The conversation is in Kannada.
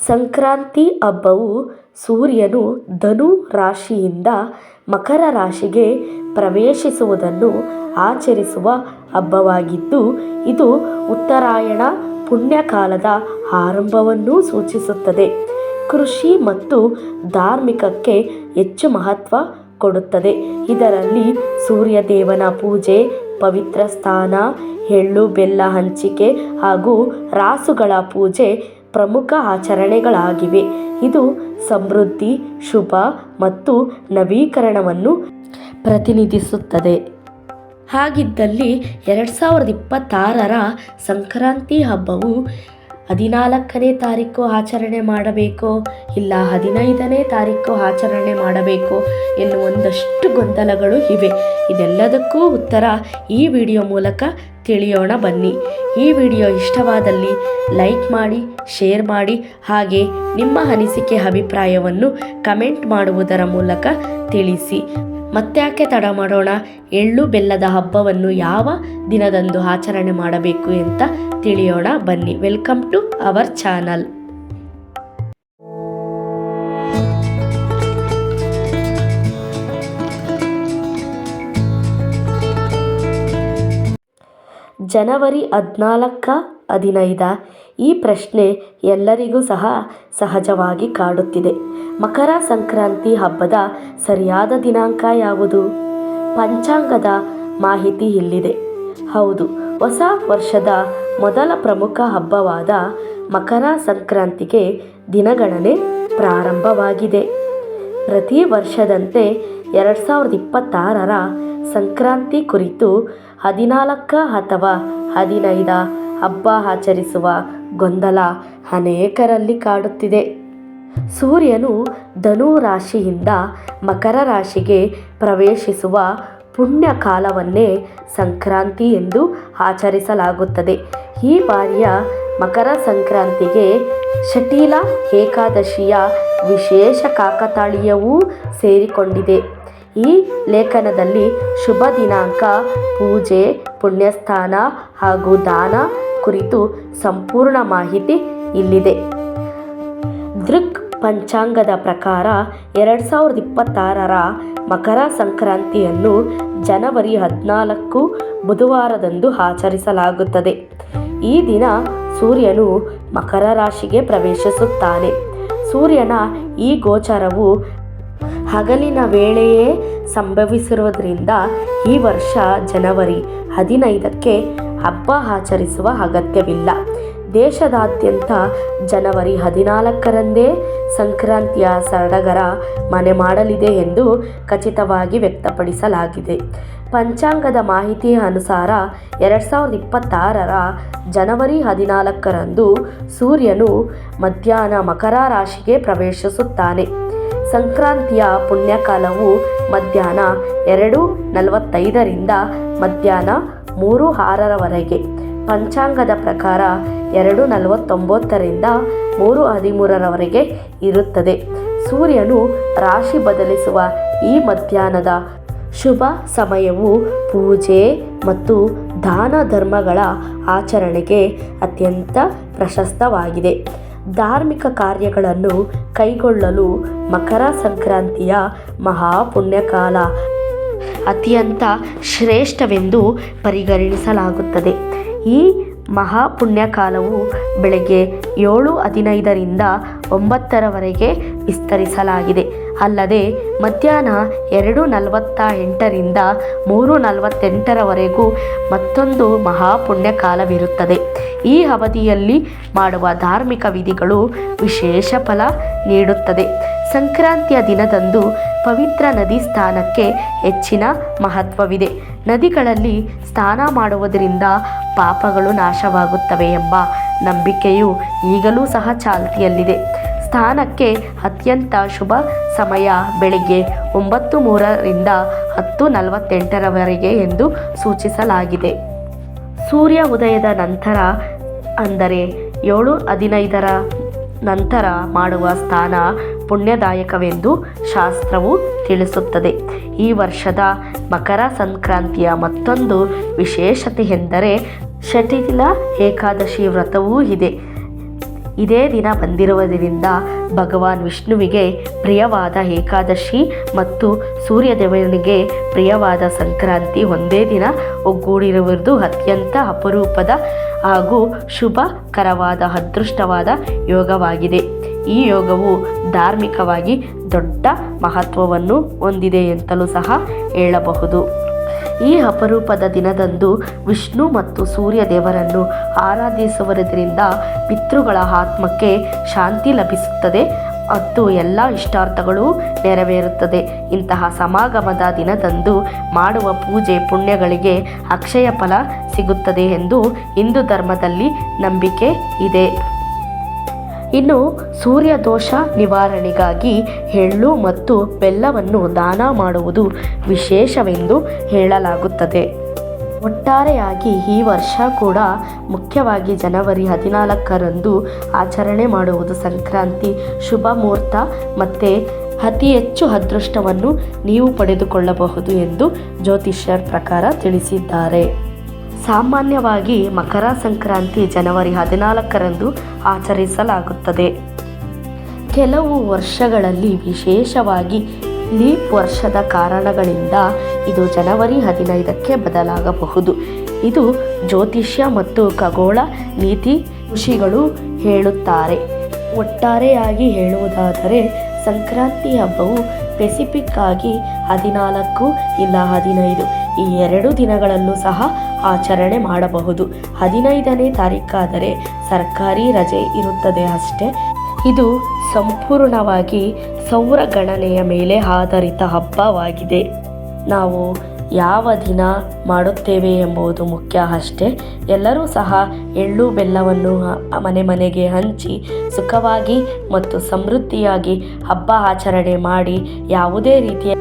ಸಂಕ್ರಾಂತಿ ಹಬ್ಬವು ಸೂರ್ಯನು ಧನು ರಾಶಿಯಿಂದ ಮಕರ ರಾಶಿಗೆ ಪ್ರವೇಶಿಸುವುದನ್ನು ಆಚರಿಸುವ ಹಬ್ಬವಾಗಿದ್ದು, ಇದು ಉತ್ತರಾಯಣ ಪುಣ್ಯಕಾಲದ ಆರಂಭವನ್ನು ಸೂಚಿಸುತ್ತದೆ. ಕೃಷಿ ಮತ್ತು ಧಾರ್ಮಿಕಕ್ಕೆ ಹೆಚ್ಚು ಮಹತ್ವ ಕೊಡುತ್ತದೆ. ಇದರಲ್ಲಿ ಸೂರ್ಯದೇವನ ಪೂಜೆ, ಪವಿತ್ರ ಸ್ನಾನ, ಎಳ್ಳು ಬೆಲ್ಲ ಹಂಚಿಕೆ ಹಾಗೂ ರಾಸುಗಳ ಪೂಜೆ ಪ್ರಮುಖ ಆಚರಣೆಗಳಾಗಿವೆ. ಇದು ಸಮೃದ್ಧಿ, ಶುಭ ಮತ್ತು ನವೀಕರಣವನ್ನು ಪ್ರತಿನಿಧಿಸುತ್ತದೆ. ಹಾಗಿದ್ದಲ್ಲಿ 2026ರ ಸಂಕ್ರಾಂತಿ ಹಬ್ಬವು 14ನೇ ತಾರೀಕು ಆಚರಣೆ ಮಾಡಬೇಕೋ ಇಲ್ಲ 15ನೇ ತಾರೀಕು ಆಚರಣೆ ಮಾಡಬೇಕೋ ಎನ್ನುವ ಒಂದಷ್ಟು ಗೊಂದಲಗಳು ಇವೆ. ಇದೆಲ್ಲದಕ್ಕೂ ಉತ್ತರ ಈ ವಿಡಿಯೋ ಮೂಲಕ ತಿಳಿಯೋಣ ಬನ್ನಿ. ಈ ವಿಡಿಯೋ ಇಷ್ಟವಾದಲ್ಲಿ ಲೈಕ್ ಮಾಡಿ, ಶೇರ್ ಮಾಡಿ, ಹಾಗೆ ನಿಮ್ಮ ಅನಿಸಿಕೆ ಅಭಿಪ್ರಾಯವನ್ನು ಕಮೆಂಟ್ ಮಾಡುವುದರ ಮೂಲಕ ತಿಳಿಸಿ. ಮತ್ತ್ಯಾಕೆ ತಡ ಮಾಡೋಣ, ಎಳ್ಳು ಬೆಲ್ಲದ ಹಬ್ಬವನ್ನು ಯಾವ ದಿನದಂದು ಆಚರಣೆ ಮಾಡಬೇಕು ಅಂತ ತಿಳಿಯೋಣ ಬನ್ನಿ. Welcome to our channel. ಜನವರಿ 14-15 ಈ ಪ್ರಶ್ನೆ ಎಲ್ಲರಿಗೂ ಸಹ ಸಹಜವಾಗಿ ಕಾಡುತ್ತಿದೆ. ಮಕರ ಸಂಕ್ರಾಂತಿ ಹಬ್ಬದ ಸರಿಯಾದ ದಿನಾಂಕ ಯಾವುದು? ಪಂಚಾಂಗದ ಮಾಹಿತಿ ಇಲ್ಲಿದೆ. ಹೌದು, ಹೊಸ ವರ್ಷದ ಮೊದಲ ಪ್ರಮುಖ ಹಬ್ಬವಾದ ಮಕರ ಸಂಕ್ರಾಂತಿಗೆ ದಿನಗಣನೆ ಪ್ರಾರಂಭವಾಗಿದೆ. ಪ್ರತಿ ವರ್ಷದಂತೆ 2026ರ ಸಂಕ್ರಾಂತಿ ಕುರಿತು 14 ಅಥವಾ 15 ಹಬ್ಬ ಆಚರಿಸುವ ಗೊಂದಲ ಅನೇಕರಲ್ಲಿ ಕಾಡುತ್ತಿದೆ. ಸೂರ್ಯನು ಧನು ರಾಶಿಯಿಂದ ಮಕರ ರಾಶಿಗೆ ಪ್ರವೇಶಿಸುವ ಪುಣ್ಯ ಕಾಲವನ್ನೇ ಸಂಕ್ರಾಂತಿ ಎಂದು ಆಚರಿಸಲಾಗುತ್ತದೆ. ಈ ಬಾರಿಯ ಮಕರ ಸಂಕ್ರಾಂತಿಗೆ ಶಟೀಲ ಏಕಾದಶಿಯ ವಿಶೇಷ ಕಾಕತಾಳೀಯವೂ ಸೇರಿಕೊಂಡಿದೆ. ಈ ಲೇಖನದಲ್ಲಿ ಶುಭ ದಿನಾಂಕ, ಪೂಜೆ, ಪುಣ್ಯಸ್ಥಾನ ಹಾಗೂ ದಾನ ಕುರಿತು ಸಂಪೂರ್ಣ ಮಾಹಿತಿ ಇಲ್ಲಿದೆ. ದೃಕ್ ಪಂಚಾಂಗದ ಪ್ರಕಾರ 2026ರ ಮಕರ ಸಂಕ್ರಾಂತಿಯನ್ನು ಜನವರಿ 14 ಬುಧವಾರದಂದು ಆಚರಿಸಲಾಗುತ್ತದೆ. ಈ ದಿನ ಸೂರ್ಯನು ಮಕರ ರಾಶಿಗೆ ಪ್ರವೇಶಿಸುತ್ತಾನೆ. ಸೂರ್ಯನ ಈ ಗೋಚರವು ಹಗಲಿನ ವೇಳೆಯೇ ಸಂಭವಿಸಿರುವುದರಿಂದ ಈ ವರ್ಷ ಜನವರಿ 15ಕ್ಕೆ ಹಬ್ಬ ಆಚರಿಸುವ ಅಗತ್ಯವಿಲ್ಲ. ದೇಶದಾದ್ಯಂತ ಜನವರಿ 14ರಂದೇ ಸಂಕ್ರಾಂತಿಯ ಸಡಗರ ಮನೆ ಮಾಡಲಿದೆ ಎಂದು ಖಚಿತವಾಗಿ ವ್ಯಕ್ತಪಡಿಸಲಾಗಿದೆ. ಪಂಚಾಂಗದ ಮಾಹಿತಿಯ ಅನುಸಾರ 2026ರ ಜನವರಿ 14ರಂದು ಸೂರ್ಯನು ಮಧ್ಯಾಹ್ನ ಮಕರ ರಾಶಿಗೆ ಪ್ರವೇಶಿಸುತ್ತಾನೆ. ಸಂಕ್ರಾಂತಿಯ ಪುಣ್ಯಕಾಲವು ಮಧ್ಯಾಹ್ನ 2:45ರಿಂದ ಮಧ್ಯಾಹ್ನ 3:06ರವರೆಗೆ. ಪಂಚಾಂಗದ ಪ್ರಕಾರ 2:49ರಿಂದ 3:13ರವರೆಗೆ ಇರುತ್ತದೆ. ಸೂರ್ಯನು ರಾಶಿ ಬದಲಿಸುವ ಈ ಮಧ್ಯಾಹ್ನದ ಶುಭ ಸಮಯವು ಪೂಜೆ ಮತ್ತು ದಾನ ಧರ್ಮಗಳ ಆಚರಣೆಗೆ ಅತ್ಯಂತ ಪ್ರಶಸ್ತವಾಗಿದೆ. ಧಾರ್ಮಿಕ ಕಾರ್ಯಗಳನ್ನು ಕೈಗೊಳ್ಳಲು ಮಕರ ಸಂಕ್ರಾಂತಿಯ ಮಹಾಪುಣ್ಯಕಾಲ ಅತ್ಯಂತ ಶ್ರೇಷ್ಠವೆಂದು ಪರಿಗಣಿಸಲಾಗುತ್ತದೆ. ಈ ಮಹಾಪುಣ್ಯಕಾಲವು ಬೆಳಗ್ಗೆ 7:15ರಿಂದ 9ರವರೆಗೆ ವಿಸ್ತರಿಸಲಾಗಿದೆ. ಅಲ್ಲದೆ ಮಧ್ಯಾಹ್ನ 2:48ರಿಂದ 3:48ರವರೆಗೂ ಮತ್ತೊಂದು ಮಹಾಪುಣ್ಯಕಾಲವಿರುತ್ತದೆ. ಈ ಅವಧಿಯಲ್ಲಿ ಮಾಡುವ ಧಾರ್ಮಿಕ ವಿಧಿಗಳು ವಿಶೇಷ ಫಲ ನೀಡುತ್ತದೆ. ಸಂಕ್ರಾಂತಿಯ ದಿನದಂದು ಪವಿತ್ರ ನದಿ ಸ್ನಾನಕ್ಕೆ ಹೆಚ್ಚಿನ ಮಹತ್ವವಿದೆ. ನದಿಗಳಲ್ಲಿ ಸ್ನಾನ ಮಾಡುವುದರಿಂದ ಪಾಪಗಳು ನಾಶವಾಗುತ್ತವೆ ಎಂಬ ನಂಬಿಕೆಯು ಈಗಲೂ ಸಹ ಚಾಲ್ತಿಯಲ್ಲಿದೆ. ಸ್ನಾನಕ್ಕೆ ಅತ್ಯಂತ ಶುಭ ಸಮಯ ಬೆಳಗ್ಗೆ 9:03ರಿಂದ 10:48ರವರೆಗೆ ಎಂದು ಸೂಚಿಸಲಾಗಿದೆ. ಸೂರ್ಯ ಉದಯದ ನಂತರ ಅಂದರೆ 7:15ರ ನಂತರ ಮಾಡುವ ಸ್ನಾನ ಪುಣ್ಯದಾಯಕವೆಂದು ಶಾಸ್ತ್ರವು ತಿಳಿಸುತ್ತದೆ. ಈ ವರ್ಷದ ಮಕರ ಸಂಕ್ರಾಂತಿಯ ಮತ್ತೊಂದು ವಿಶೇಷತೆ ಎಂದರೆ ಶಟೀಲ ಏಕಾದಶಿ ವ್ರತವೂ ಇದೆ. ಇದೇ ದಿನ ಬಂದಿರುವುದರಿಂದ ಭಗವಾನ್ ವಿಷ್ಣುವಿಗೆ ಪ್ರಿಯವಾದ ಏಕಾದಶಿ ಮತ್ತು ಸೂರ್ಯದೇವನಿಗೆ ಪ್ರಿಯವಾದ ಸಂಕ್ರಾಂತಿ ಒಂದೇ ದಿನ ಒಗ್ಗೂಡಿರುವುದು ಅತ್ಯಂತ ಅಪರೂಪದ ಹಾಗೂ ಶುಭಕರವಾದ ಅದೃಷ್ಟವಾದ ಯೋಗವಾಗಿದೆ. ಈ ಯೋಗವು ಧಾರ್ಮಿಕವಾಗಿ ದೊಡ್ಡ ಮಹತ್ವವನ್ನು ಹೊಂದಿದೆ ಎಂತಲೂ ಸಹ ಹೇಳಬಹುದು. ಈ ಅಪರೂಪದ ದಿನದಂದು ವಿಷ್ಣು ಮತ್ತು ಸೂರ್ಯ ದೇವರನ್ನು ಆರಾಧಿಸುವುದರಿಂದ ಪಿತೃಗಳ ಆತ್ಮಕ್ಕೆ ಶಾಂತಿ ಲಭಿಸುತ್ತದೆ ಮತ್ತು ಎಲ್ಲ ಇಷ್ಟಾರ್ಥಗಳು ನೆರವೇರುತ್ತದೆ. ಇಂತಹ ಸಮಾಗಮದ ದಿನದಂದು ಮಾಡುವ ಪೂಜೆ ಪುಣ್ಯಗಳಿಗೆ ಅಕ್ಷಯ ಫಲ ಸಿಗುತ್ತದೆ ಎಂದು ಹಿಂದೂ ಧರ್ಮದಲ್ಲಿ ನಂಬಿಕೆ ಇದೆ. ಇನ್ನು ಸೂರ್ಯ ದೋಷ ನಿವಾರಣೆಗಾಗಿ ಎಳ್ಳು ಮತ್ತು ಬೆಲ್ಲವನ್ನು ದಾನ ಮಾಡುವುದು ವಿಶೇಷವೆಂದು ಹೇಳಲಾಗುತ್ತದೆ. ಒಟ್ಟಾರೆಯಾಗಿ ಈ ವರ್ಷ ಕೂಡ ಮುಖ್ಯವಾಗಿ ಜನವರಿ 14ರಂದು ಆಚರಣೆ ಮಾಡುವುದು ಸಂಕ್ರಾಂತಿ ಶುಭ ಮುಹೂರ್ತ ಮತ್ತು ಅತಿ ಹೆಚ್ಚು ಅದೃಷ್ಟವನ್ನು ನೀವು ಪಡೆದುಕೊಳ್ಳಬಹುದು ಎಂದು ಜ್ಯೋತಿಷ್ಯರ ಪ್ರಕಾರ ತಿಳಿಸಿದ್ದಾರೆ. ಸಾಮಾನ್ಯವಾಗಿ ಮಕರ ಸಂಕ್ರಾಂತಿ ಜನವರಿ 14ರಂದು ಆಚರಿಸಲಾಗುತ್ತದೆ. ಕೆಲವು ವರ್ಷಗಳಲ್ಲಿ ವಿಶೇಷವಾಗಿ ಲೀಪ್ ವರ್ಷದ ಕಾರಣಗಳಿಂದ ಇದು ಜನವರಿ 15ಕ್ಕೆ ಬದಲಾಗಬಹುದು. ಇದು ಜ್ಯೋತಿಷ್ಯ ಮತ್ತು ಖಗೋಳ ನೀತಿ ಋಷಿಗಳು ಹೇಳುತ್ತಾರೆ. ಒಟ್ಟಾರೆಯಾಗಿ ಹೇಳುವುದಾದರೆ ಸಂಕ್ರಾಂತಿ ಹಬ್ಬವು ಸ್ಪೆಸಿಫಿಕ್ ಆಗಿ 14 ಇಲ್ಲ 15 ಈ 2 ದಿನಗಳಲ್ಲೂ ಸಹ ಆಚರಣೆ ಮಾಡಬಹುದು. 15ನೇ ತಾರೀಕಾದರೆ ಸರ್ಕಾರಿ ರಜೆ ಇರುತ್ತದೆ ಅಷ್ಟೇ. ಇದು ಸಂಪೂರ್ಣವಾಗಿ ಸೌರ ಗಣನೆಯ ಮೇಲೆ ಆಧಾರಿತ ಹಬ್ಬವಾಗಿದೆ. ನಾವು ಯಾವ ದಿನ ಮಾಡುತ್ತೇವೆ ಎಂಬುದು ಮುಖ್ಯ ಅಷ್ಟೇ. ಎಲ್ಲರೂ ಸಹ ಎಳ್ಳು ಬೆಲ್ಲವನ್ನು ಮನೆಗೆ ಹಂಚಿ ಸುಖವಾಗಿ ಮತ್ತು ಸಮೃದ್ಧಿಯಾಗಿ ಹಬ್ಬ ಆಚರಣೆ ಮಾಡಿ ಯಾವುದೇ ರೀತಿಯ